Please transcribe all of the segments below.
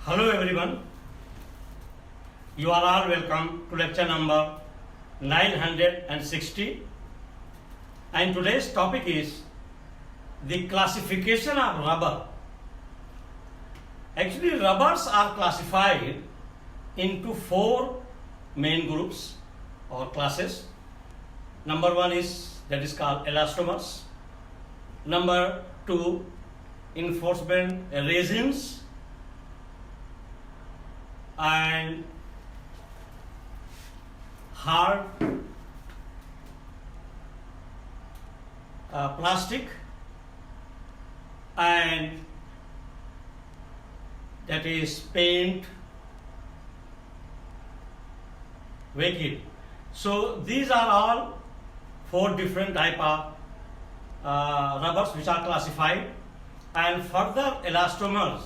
Hello everyone, you are all welcome to lecture number 960, and today's topic is the classification of rubber. Actually, rubbers are classified into four main groups or classes. Number one is that is called elastomers. Number two, reinforcement resins, and hard plastic, and that is paint, vehicle. So these are all four different type of rubbers which are classified, and further elastomers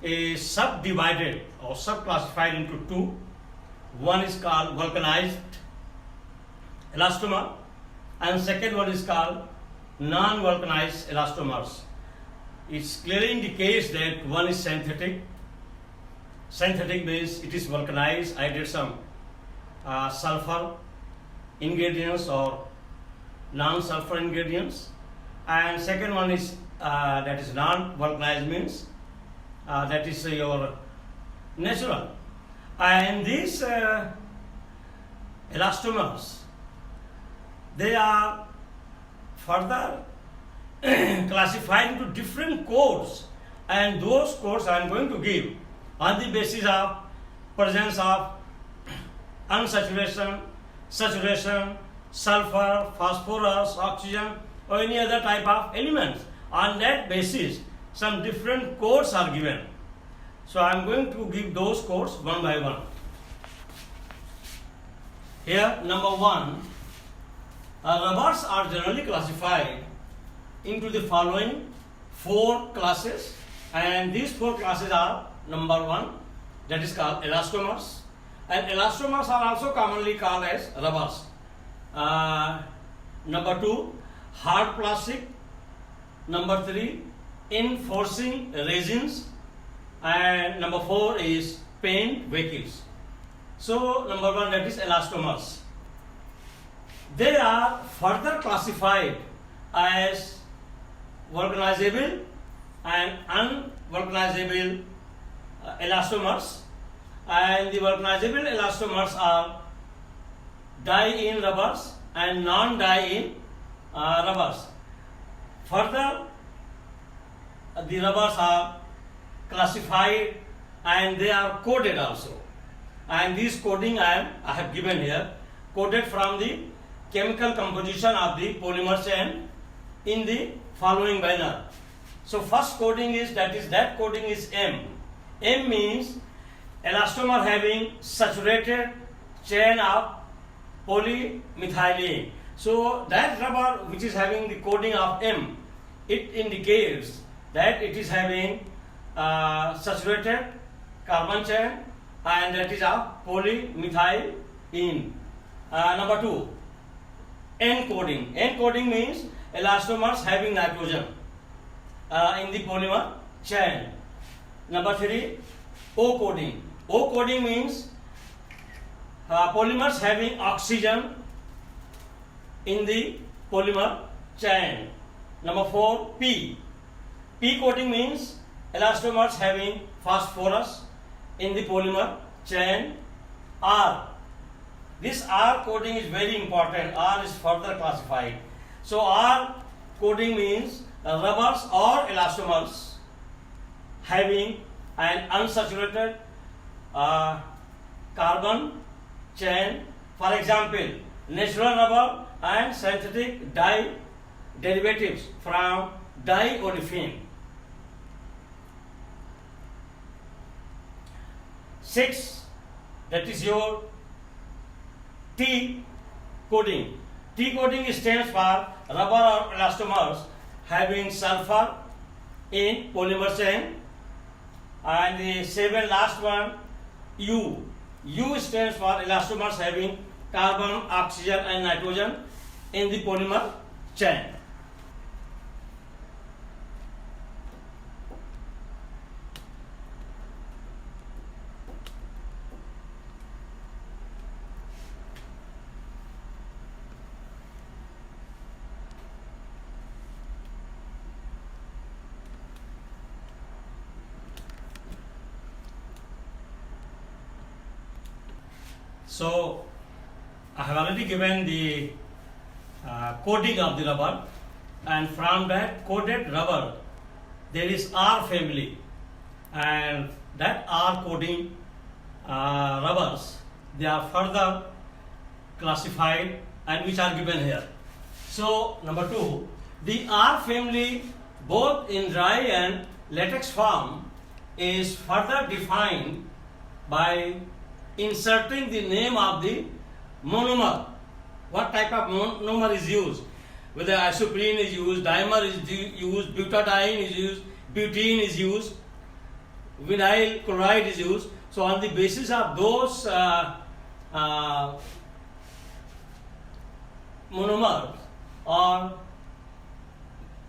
is subdivided or subclassified into two. One is called vulcanized elastomer, and second one is called non-vulcanized elastomers. It clearly indicates that one is synthetic. Synthetic means it is vulcanized, added some sulfur ingredients or non-sulfur ingredients, and second one is that is non-vulcanized means that is your natural. And these elastomers, they are further classified into different codes, and those codes I am going to give on the basis of presence of unsaturation, saturation, sulfur, phosphorus, oxygen, or any other type of elements. On that basis, some different codes are given. So I am going to give those codes one by one. Here, number one, rubbers are generally classified into the following four classes, and these four classes are: number one, that is called elastomers, and elastomers are also commonly called as rubbers. Number two, hard plastic. Number three, enforcing resins, and number four is paint vehicles. So number one, that is elastomers. They are further classified as vulcanizable and unvulcanizable elastomers, and the vulcanizable elastomers are die-in rubbers and non-die-in rubbers. Further, the rubbers are classified and they are coded also, and this coding I have given here, coded from the chemical composition of the polymer chain in the following manner. So first coding is that coding is M. M means elastomer having saturated chain of polymethylene. So that rubber which is having the coding of M, it indicates that it is having saturated carbon chain, and that is of polymethylene. Number two, N coding. N coding means elastomers having nitrogen in the polymer chain. Number three, O coding. O coding means polymers having oxygen in the polymer chain. Number four, P. P coding means elastomers having phosphorus in the polymer chain. R. This R coding is very important. R is further classified. So R coding means rubbers or elastomers having an unsaturated carbon chain. For example, natural rubber and synthetic dye derivatives from diolefin. 6, that is your T coding. T coding stands for rubber or elastomers having sulfur in polymer chain. And the 7 last one, U. U stands for elastomers having carbon, oxygen and nitrogen in the polymer chain. So I have already given the coating of the rubber, and from that coated rubber there is R family, and that R coating rubbers, they are further classified and which are given here. So number 2, the R family both in dry and latex form is further defined by inserting the name of the monomer. What type of monomer is used? Whether isoprene is used, dimer is used, butadiene is used, butadiene is used, vinyl chloride is used. So on the basis of those monomers, or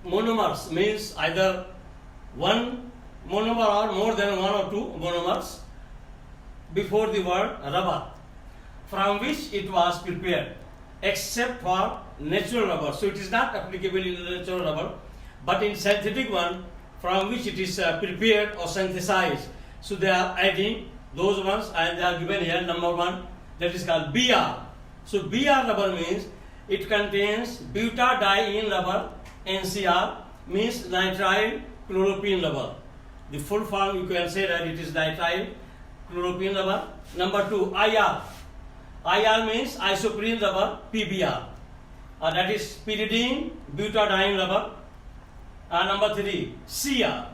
monomers means either one monomer or more than one or two monomers before the word rubber, from which it was prepared, except for natural rubber. So it is not applicable in the natural rubber, but in synthetic one from which it is prepared or synthesized. So they are adding those ones, and they are given here. Number 1, that is called BR. So BR rubber means it contains butadiene rubber. NCR means nitrile chloroprene rubber. The full form you can say that it is nitrile chloroprene rubber. Number 2, IR. IR means isoprene rubber, PBR. That is pyridine butadiene rubber. Number 3, CR.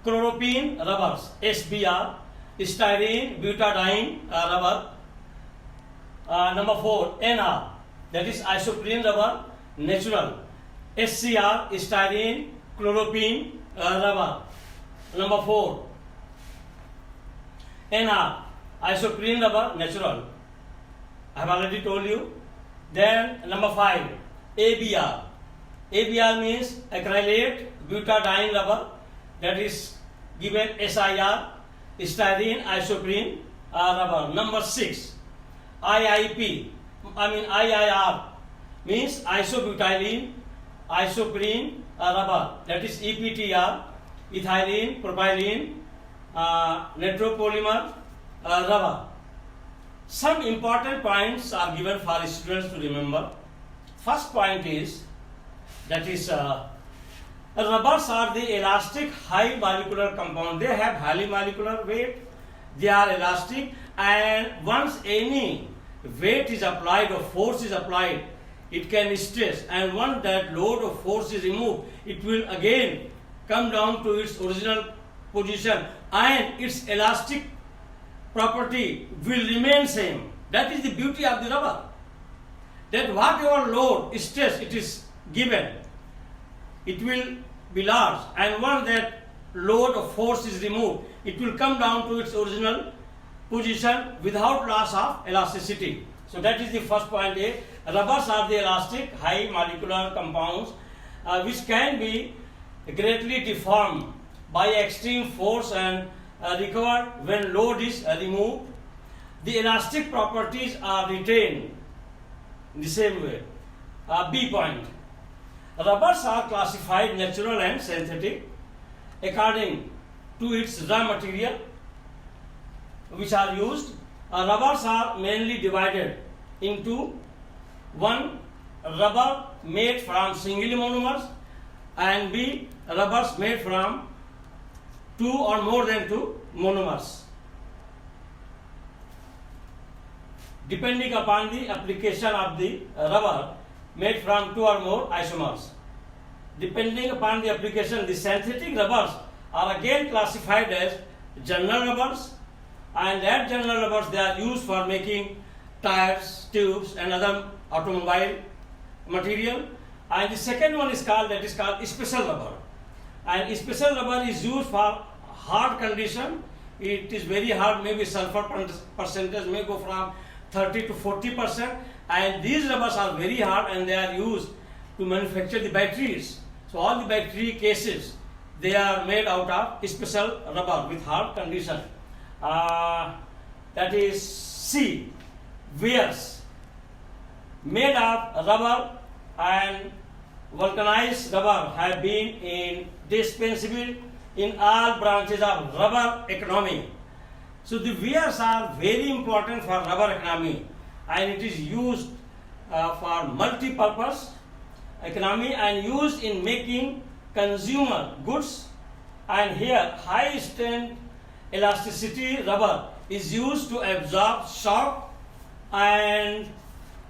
Chloroprene rubbers, SBR. Styrene butadiene rubber. Number 4, NR. That is isoprene rubber, natural. SCR, styrene chloroprene rubber. Number 4, NR, isoprene rubber, natural. I have already told you. Then number 5, ABR. ABR means acrylate butadiene rubber. That is given SIR, styrene isoprene rubber. Number 6, IIP. IIR means isobutylene isoprene rubber. That is EPTR, ethylene propylene nitropolymer rubber. Some important points are given for students to remember. First point is rubbers are the elastic high molecular compound. They have high molecular weight, they are elastic, and once any weight is applied or force is applied, it can stress, and once that load of force is removed, it will again come down to its original position, and its elastic property will remain same. That is the beauty of the rubber, that whatever load, stress it is given, it will be large, and once that load of force is removed, it will come down to its original position without loss of elasticity. So that is the first point. Rubbers are the elastic high molecular compounds which can be greatly deformed by extreme force and recovered when load is removed. The elastic properties are retained in the same way. B point. Rubbers are classified natural and synthetic according to its raw material which are used. Rubbers are mainly divided into 1, rubber made from single monomers, and B, rubbers made from 2 or more than 2 monomers, depending upon the application of the rubber made from 2 or more isomers. Depending upon the application, the synthetic rubbers are again classified as general rubbers, and that general rubbers, they are used for making tires, tubes, and other automobile material. And the second one is called special rubber, and special rubber is used for hard condition. It is very hard, maybe sulfur percentage may go from 30 to 40%, and these rubbers are very hard, and they are used to manufacture the batteries. So all the battery cases, they are made out of special rubber with hard condition. That is C, wares made of rubber and vulcanized rubber have been indispensable in all branches of rubber economy. So the wears are very important for rubber economy, and it is used for multi-purpose economy and used in making consumer goods. And here high strength elasticity rubber is used to absorb shock and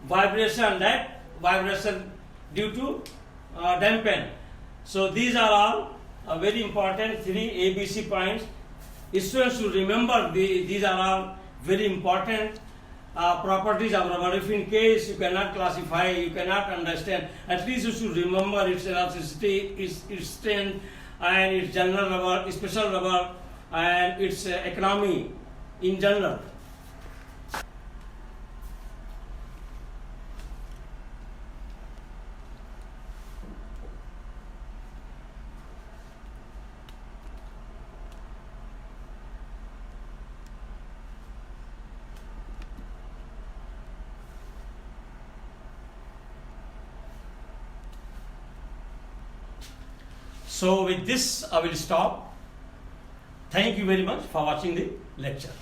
vibration, that vibration due to dampen. So these are all very important 3 ABC points. Students should remember these are all very important properties of rubber. If in case you cannot classify, you cannot understand, at least you should remember its elasticity, its strength, and its general rubber, special rubber, and its economy in general. So with this I will stop. Thank you very much for watching the lecture.